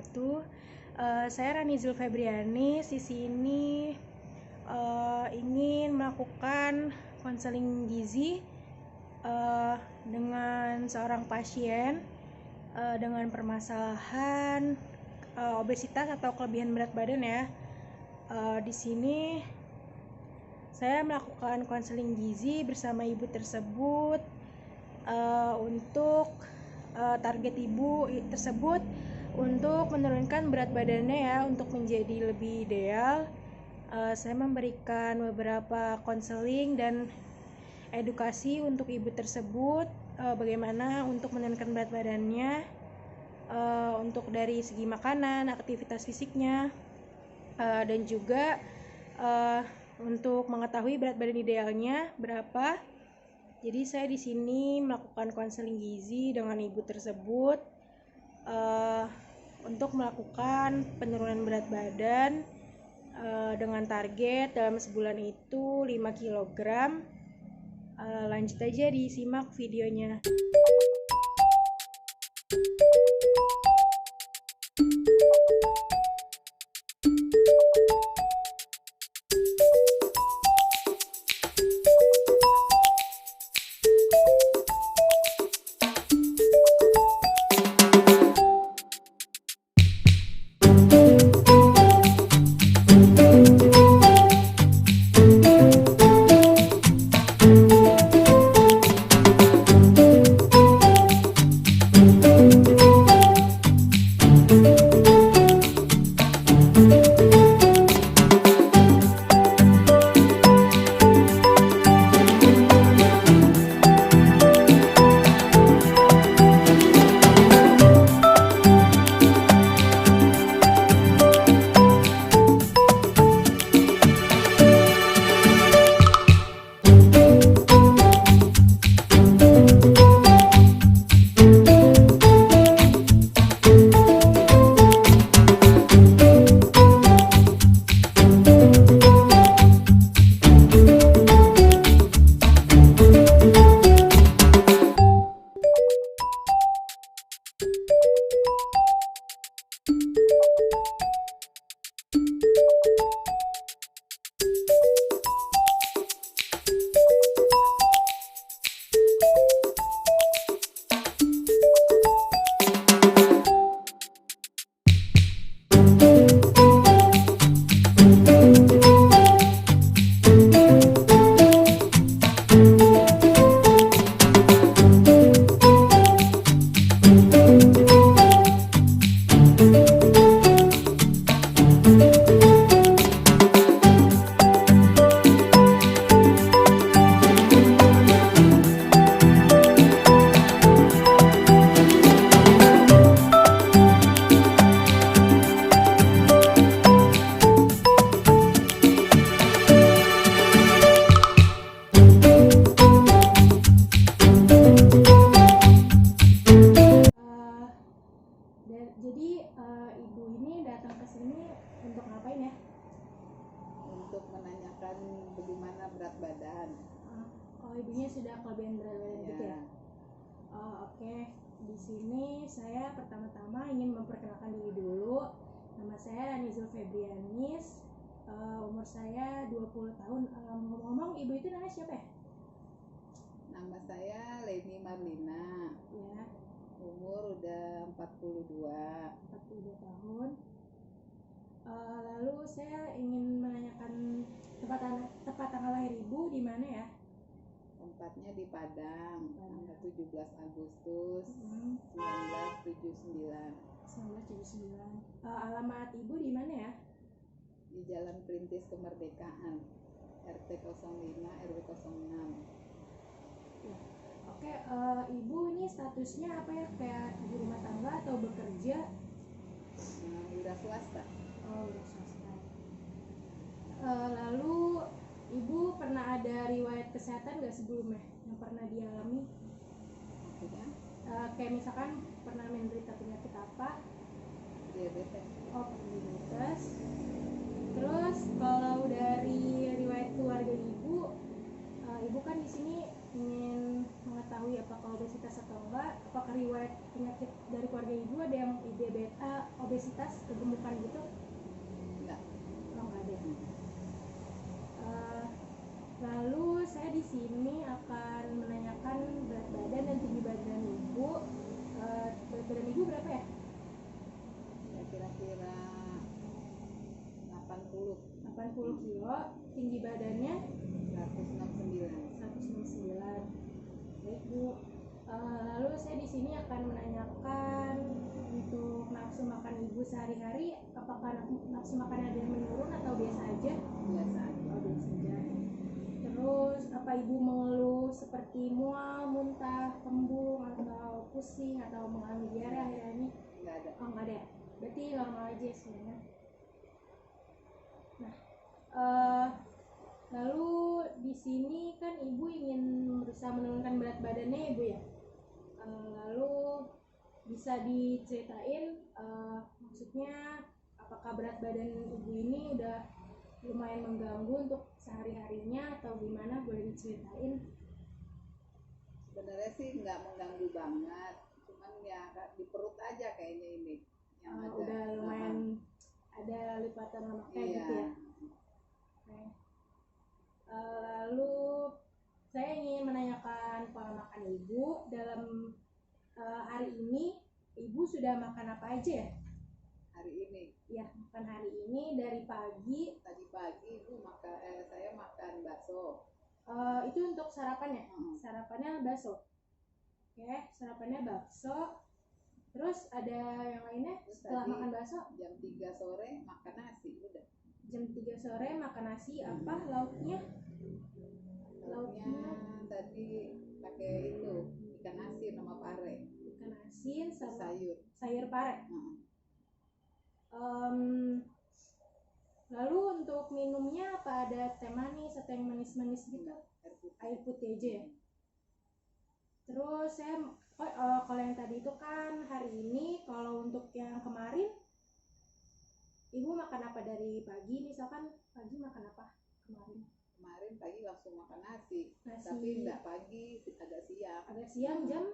wabarakatuh. Saya Rani Zulfebriani. Di sini ingin melakukan konseling gizi dengan seorang pasien dengan permasalahan obesitas atau kelebihan berat badan ya. Di sini saya melakukan konseling gizi bersama ibu tersebut untuk target ibu tersebut untuk menurunkan berat badannya ya, untuk menjadi lebih ideal. Saya memberikan beberapa konseling dan edukasi untuk ibu tersebut bagaimana untuk menurunkan berat badannya, untuk dari segi makanan, aktivitas fisiknya, dan juga untuk mengetahui berat badan idealnya berapa. Jadi saya di sini melakukan konseling gizi dengan ibu tersebut untuk melakukan penurunan berat badan dengan target dalam sebulan itu 5 kg. Lanjut aja disimak videonya. Jadi ibu ini datang ke sini untuk ngapain ya? Untuk menanyakan bagaimana berat badan. Ibunya sudah kelebihan berat badan gitu ya? Oke. Di sini saya pertama-tama ingin memperkenalkan diri dulu. Nama saya Rani Zulfebrianis. Umur saya 20 tahun. Ngomong-ngomong, ibu itu namanya siapa ya? Nama saya Leni Marlina. Ya. Umur udah 42 tahun. Lalu saya ingin menanyakan tempat tanggal lahir ibu di mana ya? Tempatnya di Padang, tanggal 17 Agustus 1979. Alamat ibu di mana ya? Di Jalan Perintis Kemerdekaan, RT 05 RW 06. Ya. Oke, ibu ini statusnya apa ya? Kayak ibu rumah tangga atau bekerja? Wira swasta. Wira swasta. Lalu ibu pernah ada riwayat kesehatan nggak sebelumnya yang pernah dialami? Maksudnya? Kayak misalkan pernah menderita penyakit apa? Diabetes. Diabetes. Terus kalau dari riwayat keluarga ibu, ibu kan di sini ingin mengetahui apakah obesitas atau enggak, apakah riwayat penyakit dari keluarga ibu ada yang diabetes, obesitas, kegemukan gitu? Enggak. Oh, nggak ada. Lalu saya di sini akan menanyakan berat badan dan tinggi badan ibu. Berat badan ibu berapa ya? Ya kira-kira 80 80 kilo. Tinggi badannya 169. 169. Baik bu. Lalu saya di sini akan menanyakan untuk nafsu makan ibu sehari-hari, apakah nafsu makannya ada yang menurun atau biasa aja? Biasa aja. Oh, biasa aja. Terus apa ibu mengeluh seperti mual, muntah, kembung, atau pusing, atau mengalami diare akhir-akhir ini? Enggak ada. Oh, nggak ada ya? Berarti normal aja sebenarnya. Nah, lalu di sini kan ibu ingin berusaha menurunkan berat badannya ya bu ya. Lalu bisa diceritain maksudnya apakah berat badan ibu ini udah lumayan mengganggu untuk sehari-harinya atau gimana, boleh diceritain? Sebenarnya sih nggak mengganggu banget, cuman ya di perut aja kayaknya ini yang ada. Udah lumayan ada lipatan lemaknya Iya. gitu ya. Oke. Lalu saya ingin menanyakan pola makan ibu dalam hari ini. Ibu sudah makan apa aja ya? Hari ini. Ya, makan hari ini dari pagi. Tadi pagi ibu saya makan bakso. Itu untuk sarapannya? Sarapannya bakso. Oke, sarapannya bakso. Terus ada yang lainnya? Terus Setelah tadi makan bakso? Jam 3 sore makan nasi udah. Jam 3 sore makan nasi, apa lauknya? Lauknya tadi pakai itu ikan asin sama pare. Ikan asin sama sayur pare. Lalu untuk minumnya apa ada teh manis atau yang manis-manis gitu? Air putih aja ya. Terus saya kalau yang tadi itu kan hari ini, kalau untuk yang kemarin ibu makan apa dari pagi? Misalkan pagi makan apa kemarin? Kemarin pagi langsung makan nasi. Tapi enggak pagi, agak siang. Agak siang jam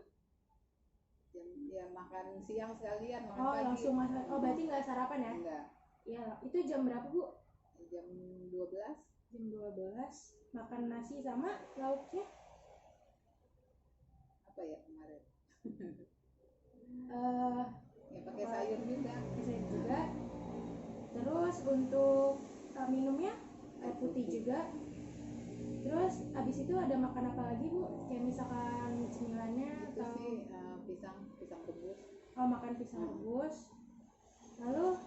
ya makan siang sekalian, makan pagi. Langsung makan. Oh, berarti nggak sarapan ya? Enggak. Ya, itu jam berapa bu? Jam 12. Jam 12 makan nasi sama lauknya apa ya kemarin? Ya pakai sayur juga. Terus untuk minumnya air putih juga. Terus abis itu ada makan apa lagi bu? Kayak misalkan cemilannya itu atau sih pisang rebus. Oh, makan pisang rebus. Lalu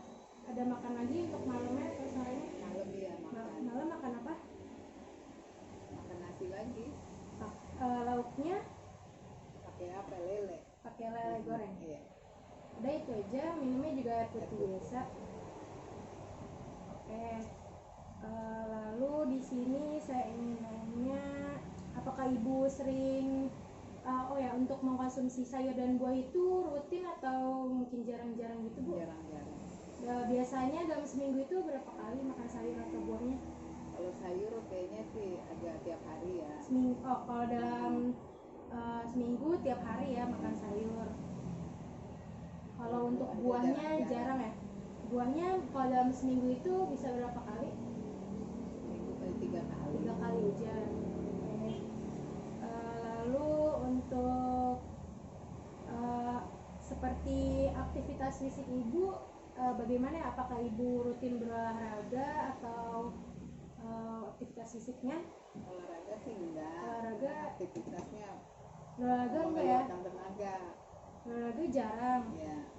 ada makan lagi untuk malamnya atau sorenya? Malam ya makan. Malam makan apa? Makan nasi lagi. Lauknya pakai apa? Lele. Pakai lele goreng. Iya. Udah itu aja, minumnya juga air putih biasa. Oke. Lalu di sini saya ingin nanya, apakah ibu sering untuk mengkonsumsi sayur dan buah itu rutin atau mungkin jarang-jarang gitu bu? Jarang-jarang. Biasanya dalam seminggu itu berapa kali makan sayur atau buahnya? Kalau sayur kayaknya sih agak tiap hari ya. Kalau dalam seminggu tiap hari ya makan sayur. Kalau untuk buahnya jarang ya? Buahnya kalau dalam seminggu itu bisa berapa kali? Seminggu kali 3 kali. 3 kali aja. Oke. Lalu untuk seperti aktivitas fisik ibu bagaimana ya? Apakah ibu rutin berolahraga atau aktivitas fisiknya? Olahraga sih enggak. Olahraga aktivitasnya enggak ya? Tenaga. Olahraga jarang. Ya.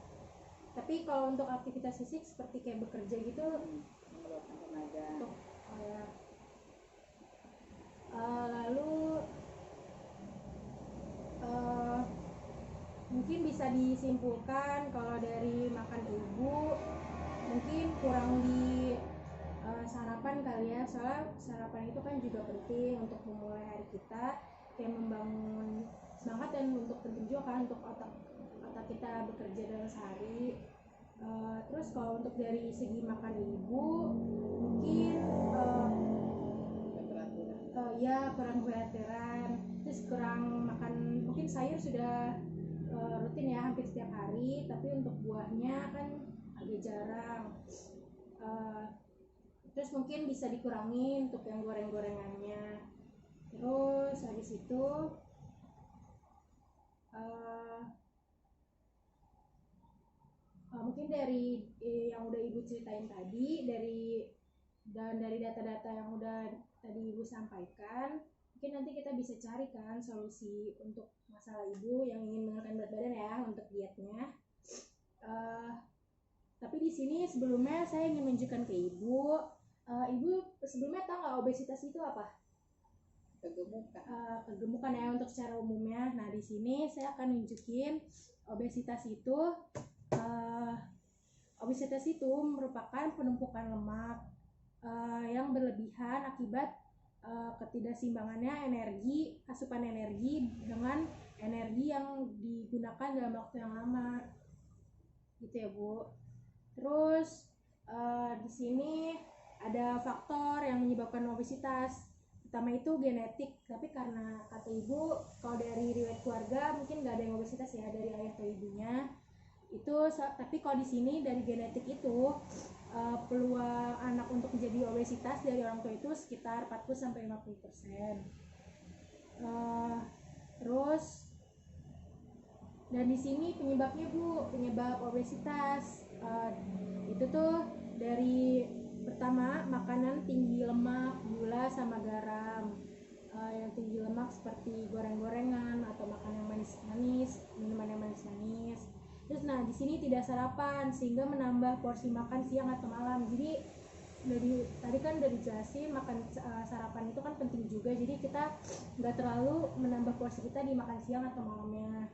Tapi kalau untuk aktivitas fisik seperti kayak bekerja gitu mengeluarkan tenaga. Ya. Lalu mungkin bisa disimpulkan kalau dari makan ibu mungkin kurang di sarapan kali ya, soalnya sarapan itu kan juga penting untuk memulai hari kita, kayak membangun semangat dan untuk penting juga kan untuk otak kita bekerja dalam sehari. Terus kalau untuk dari segi makan ibu mungkin kurang beraturan, terus kurang makan, mungkin sayur sudah rutin ya hampir setiap hari, tapi untuk buahnya kan agak jarang. Terus mungkin bisa dikurangi untuk yang goreng-gorengannya. Terus habis itu mungkin dari yang udah ibu ceritain tadi, dari data-data yang udah tadi ibu sampaikan, mungkin nanti kita bisa cari kan solusi untuk masalah ibu yang ingin menurunkan berat badan ya untuk dietnya. Tapi di sini sebelumnya saya ingin menunjukkan ke ibu, ibu sebelumnya tahu nggak obesitas itu apa? Kegemukan ya untuk secara umumnya. Nah di sini saya akan nunjukin obesitas itu. Obesitas itu merupakan penumpukan lemak yang berlebihan akibat ketidakseimbangannya asupan energi dengan energi yang digunakan dalam waktu yang lama, gitu ya Bu. Terus di sini ada faktor yang menyebabkan obesitas. Pertama itu genetik, tapi karena kata ibu kalau dari riwayat keluarga mungkin nggak ada yang obesitas ya dari ayah atau ibunya itu. Tapi kalau di sini dari genetik itu peluang anak untuk menjadi obesitas dari orang tua itu sekitar 40-50%. Terus dan di sini penyebabnya Bu, penyebab obesitas itu tuh dari pertama makanan tinggi lemak, gula sama garam. Yang tinggi lemak seperti goreng-gorengan atau makan yang manis-manis, minuman yang manis-manis. Terus nah di sini tidak sarapan sehingga menambah porsi makan siang atau malam. Jadi tadi kan udah dijelasin makan sarapan itu kan penting juga. Jadi kita nggak terlalu menambah porsi kita di makan siang atau malamnya.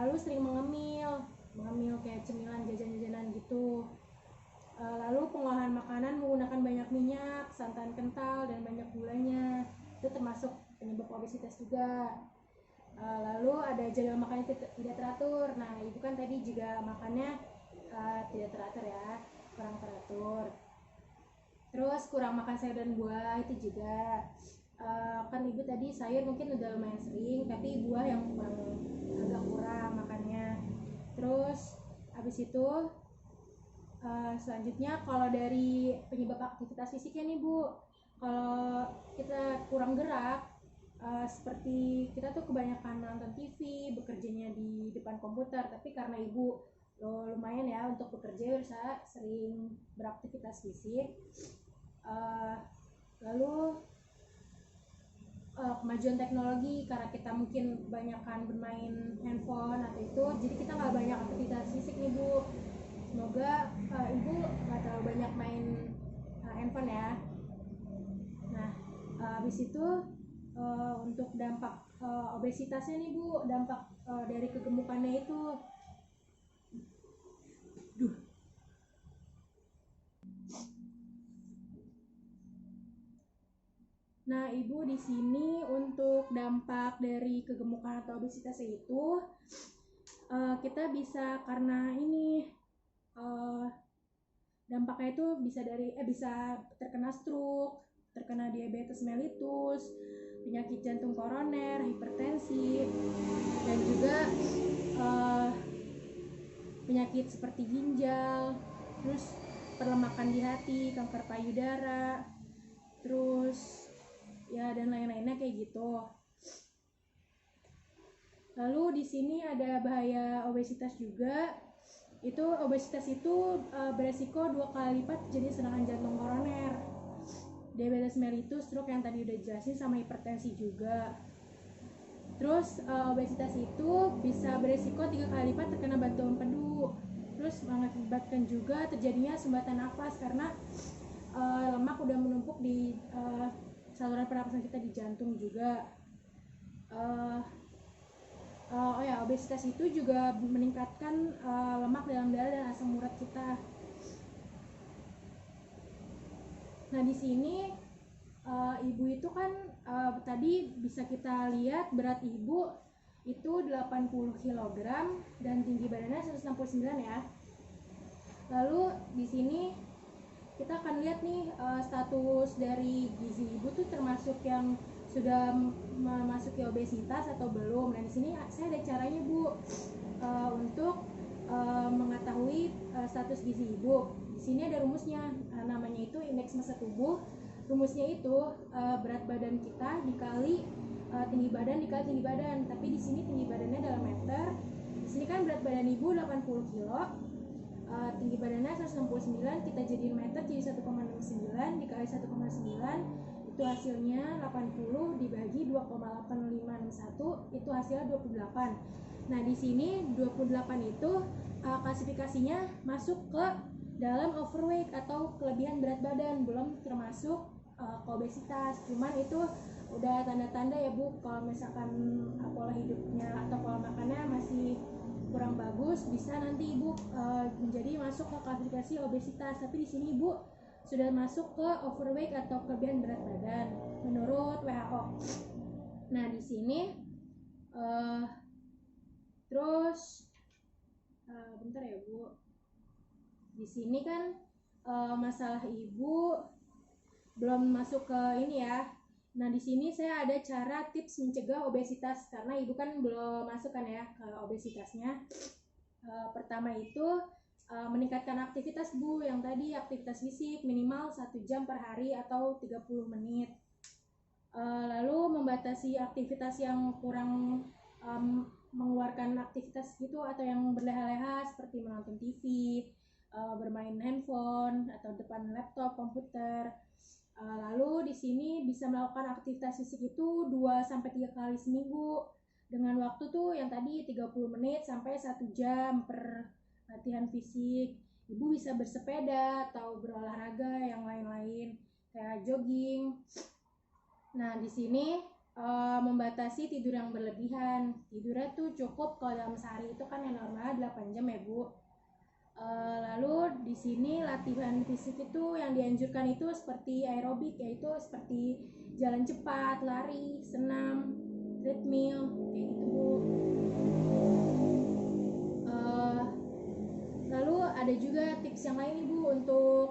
Lalu sering mengemil kayak cemilan, jajan-jajanan gitu. Lalu pengolahan makanan menggunakan banyak minyak, santan kental dan banyak gulanya, itu termasuk penyebab obesitas juga. Lalu ada jadwal makan yang tidak teratur. Nah ibu kan tadi juga makannya tidak teratur ya, kurang teratur. Terus kurang makan sayur dan buah itu juga. Kan ibu tadi sayur mungkin udah lumayan sering, tapi buah yang agak kurang makannya. Terus habis itu selanjutnya kalau dari penyebab aktivitas fisiknya nih Bu, kalau kita kurang gerak, seperti kita tuh kebanyakan nonton TV, bekerjanya di depan komputer, tapi karena ibu lumayan ya untuk bekerja bisa sering beraktivitas fisik. Lalu kemajuan teknologi karena kita mungkin kebanyakan bermain handphone atau itu, jadi kita nggak banyak aktivitas fisik nih Bu. Semoga ibu nggak terlalu banyak main handphone ya. Nah habis itu untuk dampak obesitasnya nih Bu, dampak dari kegemukannya itu. Nah, ibu di sini untuk dampak dari kegemukan atau obesitas itu kita bisa karena ini dampaknya itu bisa terkena stroke, terkena diabetes mellitus, penyakit jantung koroner, hipertensi, dan juga penyakit seperti ginjal, terus perlemakan di hati, kanker payudara, terus ya dan lain-lainnya kayak gitu. Lalu di sini ada bahaya obesitas juga. Obesitas itu beresiko 2 kali lipat terjadi serangan jantung koroner, diabetes mellitus, stroke yang tadi udah jelasin, sama hipertensi juga. Terus obesitas itu bisa beresiko 3 kali lipat terkena batu empedu. Terus mengakibatkan juga terjadinya sumbatan nafas karena lemak udah menumpuk di saluran pernapasan kita di jantung juga. Obesitas itu juga meningkatkan lemak dalam darah dan asam urat kita. Nah di sini ibu itu kan tadi bisa kita lihat berat ibu itu 80 kg dan tinggi badannya 169 ya. Lalu di sini kita akan lihat nih status dari gizi ibu tuh termasuk yang sudah memasuki obesitas atau belum. Nah di sini saya ada caranya Bu untuk mengetahui status gizi ibu. Di sini ada rumusnya, namanya itu indeks massa tubuh. Rumusnya itu berat badan kita dikali tinggi badan dikali tinggi badan. Tapi di sini tinggi badannya dalam meter. Di sini kan berat badan ibu 80 kilo, tinggi badannya 169, kita jadiin meter jadi 1,69 dikali 1,9 itu hasilnya 80 dibagi 2,8561 itu hasilnya 28. Nah, di sini 28 itu klasifikasinya masuk ke dalam overweight atau kelebihan berat badan, belum termasuk ke obesitas. Cuman itu udah tanda-tanda ya Bu, kalau misalkan pola hidupnya atau pola makannya masih kurang bagus, bisa nanti Ibu menjadi masuk ke klasifikasi obesitas. Tapi di sini Ibu sudah masuk ke overweight atau kelebihan berat badan menurut WHO. Nah, di sini terus bentar ya Bu. Di sini kan masalah Ibu belum masuk ke ini ya. Nah, di sini saya ada cara tips mencegah obesitas karena Ibu kan belum masuk kan ya ke obesitasnya. Pertama itu meningkatkan aktivitas Bu, yang tadi aktivitas fisik minimal 1 jam per hari atau 30 menit. Lalu membatasi aktivitas yang kurang mengeluarkan aktivitas gitu atau yang berleha-leha seperti menonton TV, bermain handphone atau depan laptop, komputer. Lalu di sini bisa melakukan aktivitas fisik itu 2-3 kali seminggu dengan waktu tuh yang tadi 30 menit sampai 1 jam per latihan fisik. Ibu bisa bersepeda atau berolahraga yang lain-lain kayak jogging. Nah, di sini membatasi tidur yang berlebihan. Tidurnya tuh cukup kalau dalam sehari itu kan yang normal 8 jam ya Bu. Lalu di sini latihan fisik itu yang dianjurkan itu seperti aerobik, yaitu seperti jalan cepat, lari, senam, treadmill, kayak gitu Bu. Lalu ada juga tips yang lain Ibu untuk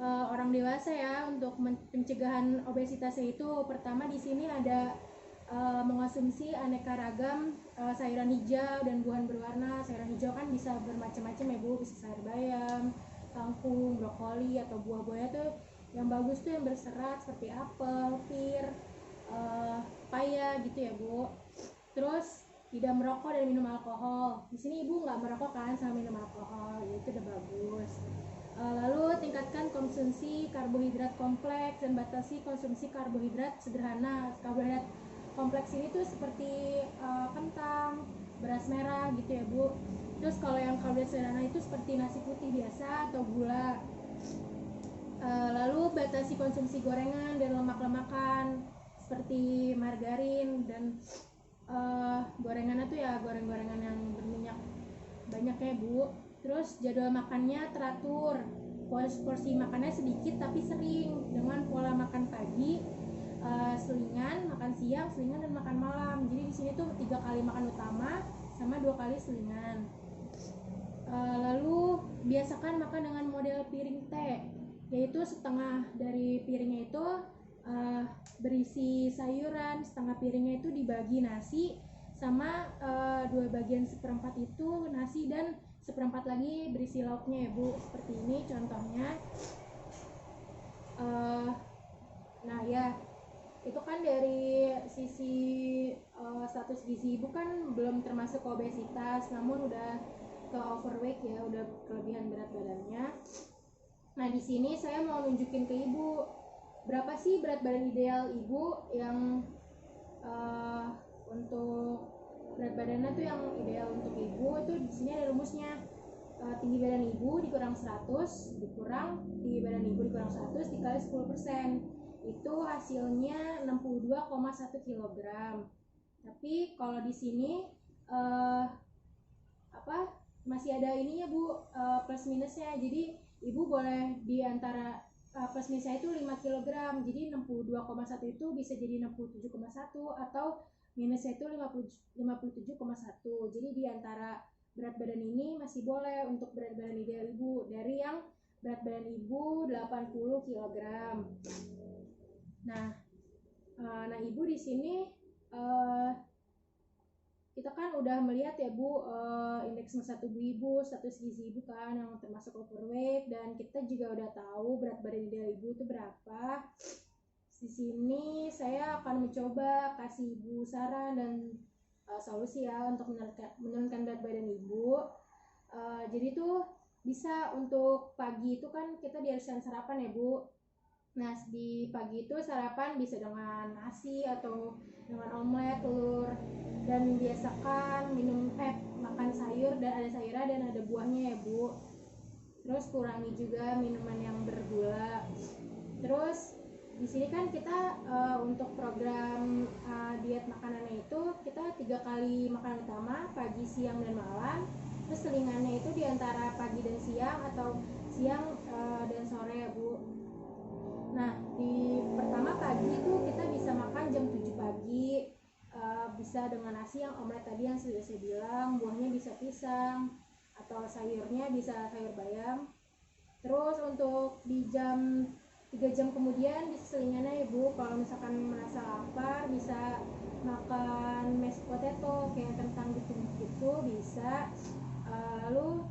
orang dewasa ya, untuk pencegahan obesitas itu. Pertama di sini ada mengonsumsi aneka ragam sayuran hijau dan buah berwarna. Sayuran hijau kan bisa bermacam-macam ya Bu, bisa sayur bayam, kangkung, brokoli atau buah-buahnya tuh yang bagus tuh yang berserat seperti apel, pir, paya gitu ya Bu. Terus tidak merokok dan minum alkohol. Di sini Ibu nggak merokok kan sama minum alkohol, itu udah bagus. Lalu tingkatkan konsumsi karbohidrat kompleks dan batasi konsumsi karbohidrat sederhana. Karbohidrat kompleks ini tuh seperti kentang, beras merah gitu ya Bu. Terus kalau yang karbohidrat sederhana itu seperti nasi putih biasa atau gula. Lalu batasi konsumsi gorengan dan lemak-lemakan seperti margarin dan gorengannya tuh ya goreng-gorengan yang berminyak banyak ya Bu. Terus jadwal makannya teratur, porsi makannya sedikit tapi sering, dengan pola makan pagi, selingan, makan siang, selingan dan makan malam. Jadi di sini tuh 3 kali makan utama sama 2 kali selingan. Lalu biasakan makan dengan model piring teh, yaitu setengah dari piringnya itu berisi sayuran, setengah piringnya itu dibagi nasi, sama 2 bagian seperempat itu nasi dan seperempat lagi berisi lauknya ya Bu. Seperti ini contohnya. Nah ya, itu kan dari sisi status gizi Ibu kan belum termasuk obesitas, namun udah ke overweight ya, udah kelebihan berat badannya. Nah, di sini saya mau nunjukin ke Ibu berapa sih berat badan ideal Ibu yang untuk berat badannya tuh yang ideal untuk Ibu itu. Di sini ada rumusnya. Tinggi badan Ibu dikurang 100 dikurang tinggi badan Ibu dikurang 100 dikali 10%. Itu hasilnya 62,1 kg. Tapi kalau di sini masih ada ininya Bu, plus minusnya. Jadi Ibu boleh di antara plus minusnya itu 5 kg. Jadi 62,1 itu bisa jadi 67,1 atau minusnya itu 57,1. Jadi di antara berat badan ini masih boleh untuk berat badan ideal Ibu, dari yang berat badan Ibu 80 kg. Nah Ibu di sini kita kan udah melihat ya Bu, indeks massa tubuh ibu, status gizi ibu kan yang termasuk overweight, dan kita juga udah tahu berat badan ideal ibu itu berapa. Di sini saya akan mencoba kasih ibu saran dan solusi ya untuk menurunkan berat badan ibu. Jadi tuh bisa untuk pagi itu kan kita diharuskan sarapan ya Bu. Nah di pagi itu sarapan bisa dengan nasi atau dengan omelet, telur, dan biasakan makan sayur, dan ada sayurnya dan ada buahnya ya Bu. Terus kurangi juga minuman yang bergula. Terus di sini kan kita untuk program diet makanannya itu kita 3 kali makan utama, pagi, siang, dan malam. Terus selingannya itu di antara pagi dan siang atau siang dan sore ya Bu. Nah di pertama pagi itu kita bisa makan jam 7 pagi, bisa dengan nasi yang omelet tadi yang sudah saya bilang, buahnya bisa pisang atau sayurnya bisa sayur bayam. Terus untuk di 3 jam kemudian bisa selingannya ibu, kalau misalkan merasa lapar bisa makan mashed potato kayak kentang gitu bisa. Lalu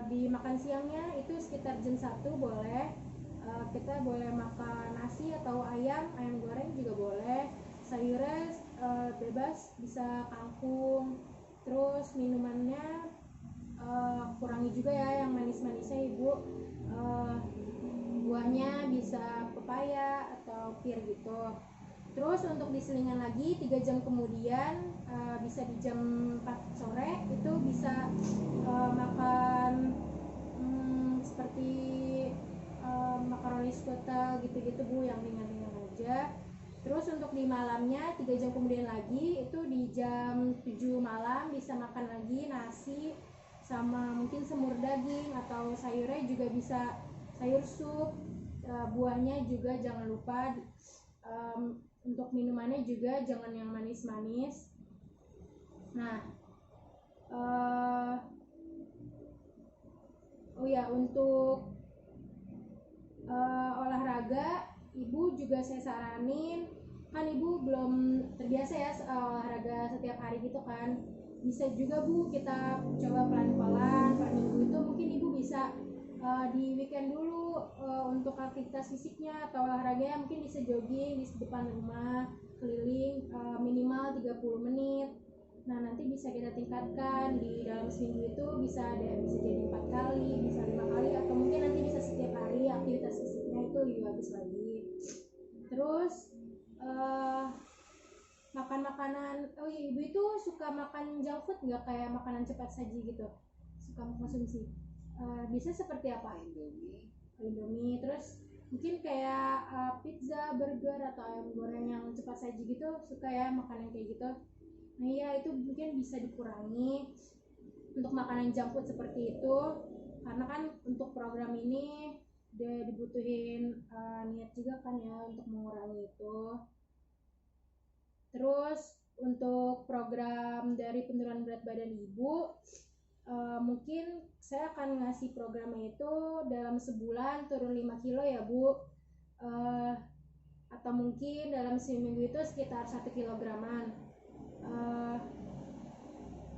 di makan siangnya itu sekitar jam 1 boleh. Kita boleh makan nasi atau ayam goreng juga boleh. Sayurnya bebas, bisa kangkung. Terus minumannya kurangi juga ya yang manis-manisnya ibu. Buahnya bisa pepaya atau pir gitu. Terus untuk diselingan lagi 3 jam kemudian, bisa di jam 4 sore itu bisa makan seperti makaroni skutel gitu-gitu Bu, yang ringan-ringan aja. Terus untuk di malamnya 3 jam kemudian lagi itu di jam 7 malam bisa makan lagi nasi sama mungkin semur daging atau sayurnya juga bisa sayur sup. Buahnya juga jangan lupa. Untuk minumannya juga jangan yang manis-manis. Nah oh ya, untuk olahraga ibu juga saya saranin, kan ibu belum terbiasa ya olahraga setiap hari gitu kan. Bisa juga Bu kita coba pelan-pelan per minggu itu. Mungkin ibu bisa di weekend dulu untuk aktivitas fisiknya atau olahraganya mungkin bisa jogging di depan rumah keliling minimal 30 menit. Nah nanti bisa kita tingkatkan di dalam seminggu itu bisa jadi 4 kali, bisa 5 kali, atau mungkin nanti bisa setiap hari aktivitas fisiknya itu lebih bagus lagi. Terus makan makanan, oh iya, ibu itu suka makan junk food nggak, kayak makanan cepat saji gitu, suka konsumsi? Bisa seperti apa? Indomie, terus mungkin kayak pizza, burger, atau ayam goreng yang cepat saji gitu, suka ya makanan kayak gitu. Nah iya, itu mungkin bisa dikurangi untuk makanan junk food seperti itu, karena kan untuk program ini udah dibutuhin niat juga kan ya untuk mengurangi itu. Terus untuk program dari penurunan berat badan ibu, mungkin saya akan ngasih programnya itu dalam sebulan turun 5 kilo ya Bu, atau mungkin dalam seminggu itu sekitar 1 kilograman.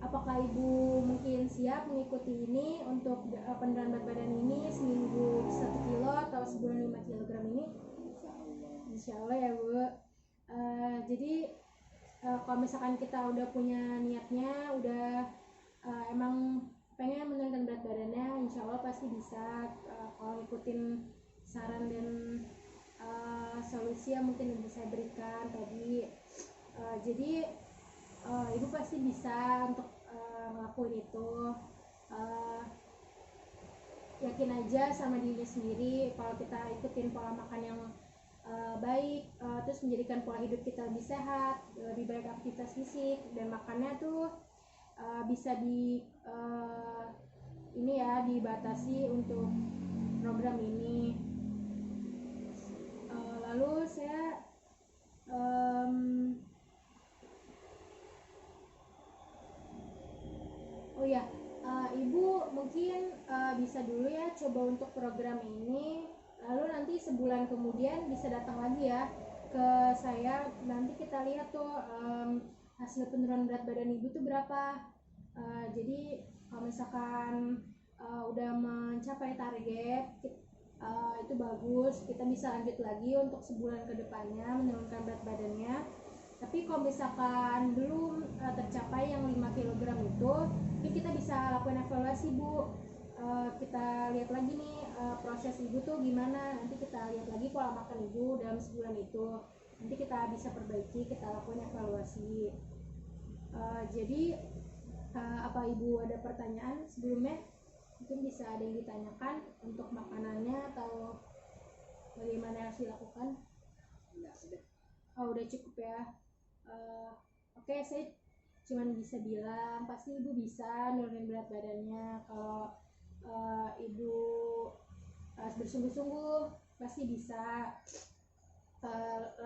Apakah ibu mungkin siap mengikuti ini untuk penurunan berat badan ini, seminggu 1 kilo atau sebulan 5 kilogram ini? Insya Allah ya Bu. Jadi kalau misalkan kita udah punya niatnya, udah emang pengen menurunkan berat badannya, insya Allah pasti bisa kalau ngikutin saran dan solusi yang mungkin yang saya berikan tadi. Jadi ibu pasti bisa untuk ngelakuin itu. Yakin aja sama diri sendiri, kalau kita ikutin pola makan yang baik, terus menjadikan pola hidup kita lebih sehat, lebih baik aktivitas fisik, dan makannya tuh bisa ini ya dibatasi untuk program ini. Lalu saya oh ya, ibu mungkin bisa dulu ya coba untuk program ini, lalu nanti sebulan kemudian bisa datang lagi ya ke saya, nanti kita lihat tuh hasil penurunan berat badan ibu tuh berapa. Jadi kalau misalkan udah mencapai target itu bagus, kita bisa lanjut lagi untuk sebulan ke depannya menurunkan berat badannya. Tapi kalau misalkan belum tercapai yang 5 kg itu, mungkin kita bisa lakukan evaluasi Bu. Kita lihat lagi nih proses ibu tuh gimana, nanti kita lihat lagi pola makan ibu dalam sebulan itu, nanti kita bisa perbaiki, kita lakukan evaluasi. Jadi apa ibu ada pertanyaan sebelumnya? Mungkin bisa ada yang ditanyakan untuk makanannya atau bagaimana yang harus dilakukan? Enggak, udah. Oh, udah cukup ya. Oke, saya cuman bisa bilang pasti ibu bisa nurunin berat badannya kalau ibu bersungguh-sungguh pasti bisa.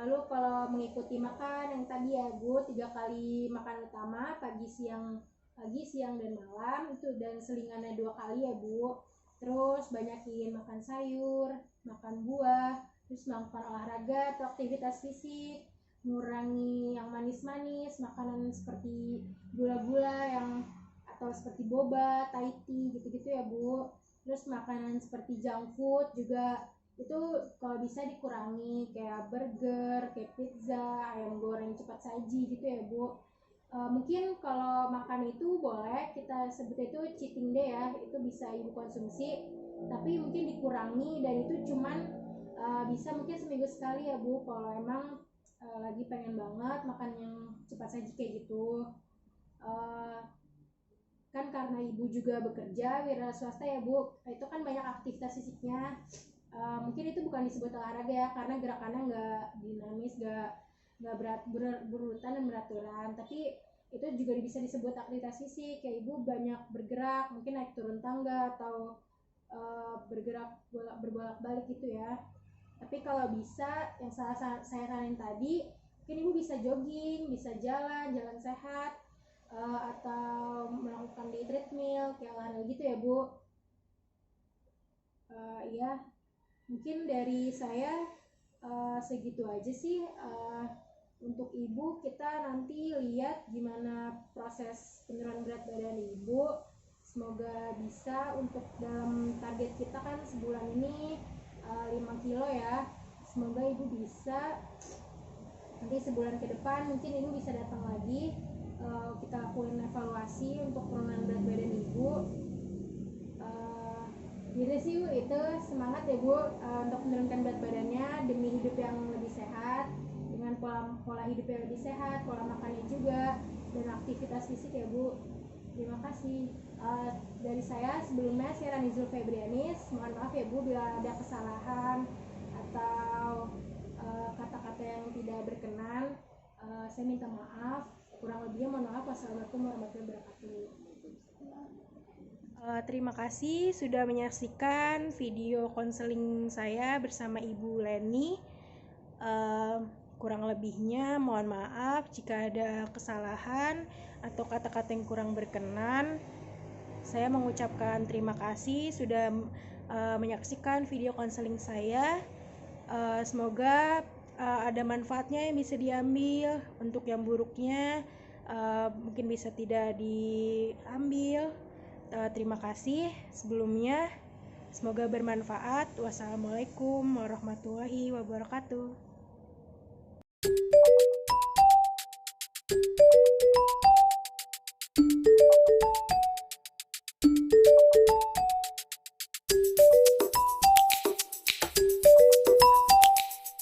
Lalu kalau mengikuti makan yang tadi ya Bu, 3 kali makan utama pagi, siang dan malam itu, dan selingannya 2 kali ya Bu. Terus banyakin makan sayur, makan buah, terus melakukan olahraga atau aktivitas fisik, mengurangi yang manis-manis, makanan seperti gula-gula yang atau seperti boba, Thai tea gitu-gitu ya Bu. Terus makanan seperti junk food juga itu kalau bisa dikurangi, kayak burger, kayak pizza, ayam goreng cepat saji gitu ya Bu. Mungkin kalau makan itu boleh kita sebut itu cheating day ya, itu bisa ibu konsumsi, tapi mungkin dikurangi, dan itu cuman bisa mungkin seminggu sekali ya Bu, kalau emang lagi pengen banget makan yang cepat saji kayak gitu. Kan karena ibu juga bekerja wira swasta ya Bu, itu kan banyak aktivitas fisiknya. Mungkin itu bukan disebut olahraga ya, karena gerakannya nggak dinamis, nggak berurutan dan beraturan, tapi itu juga bisa disebut aktivitas fisik, kayak ibu banyak bergerak, mungkin naik turun tangga atau bergerak berbolak-balik gitu ya. Tapi kalau bisa yang saya saranin tadi, mungkin ibu bisa jogging, bisa jalan sehat, atau melakukan di treadmill kayak olahraga gitu ya Bu. Iya, mungkin dari saya segitu aja sih. Untuk ibu kita nanti lihat gimana proses penurunan berat badan ibu. Semoga bisa untuk dalam target kita kan sebulan ini 5 kilo ya. Semoga ibu bisa nanti sebulan ke depan mungkin ibu bisa datang lagi, kita lakuin evaluasi untuk penurunan berat badan ibu. Gitu sih Bu, itu semangat ya Bu untuk menurunkan berat badannya demi hidup yang lebih sehat, dengan pola hidup yang lebih sehat, pola makannya juga, dan aktivitas fisik ya Bu. Terima kasih. Dari saya sebelumnya, saya Ranizul Febrianis, mohon maaf ya Bu bila ada kesalahan atau kata-kata yang tidak berkenan. Saya minta maaf, kurang lebihnya mohon maaf. Wassalamualaikum warahmatullahi wabarakatuh. Terima kasih sudah menyaksikan video konseling saya bersama Ibu Leni. Kurang lebihnya mohon maaf jika ada kesalahan atau kata-kata yang kurang berkenan. Saya mengucapkan terima kasih sudah menyaksikan video konseling saya. Semoga ada manfaatnya yang bisa diambil. Untuk yang buruknya mungkin bisa tidak diambil. Terima kasih sebelumnya. Semoga bermanfaat. Wassalamualaikum warahmatullahi wabarakatuh.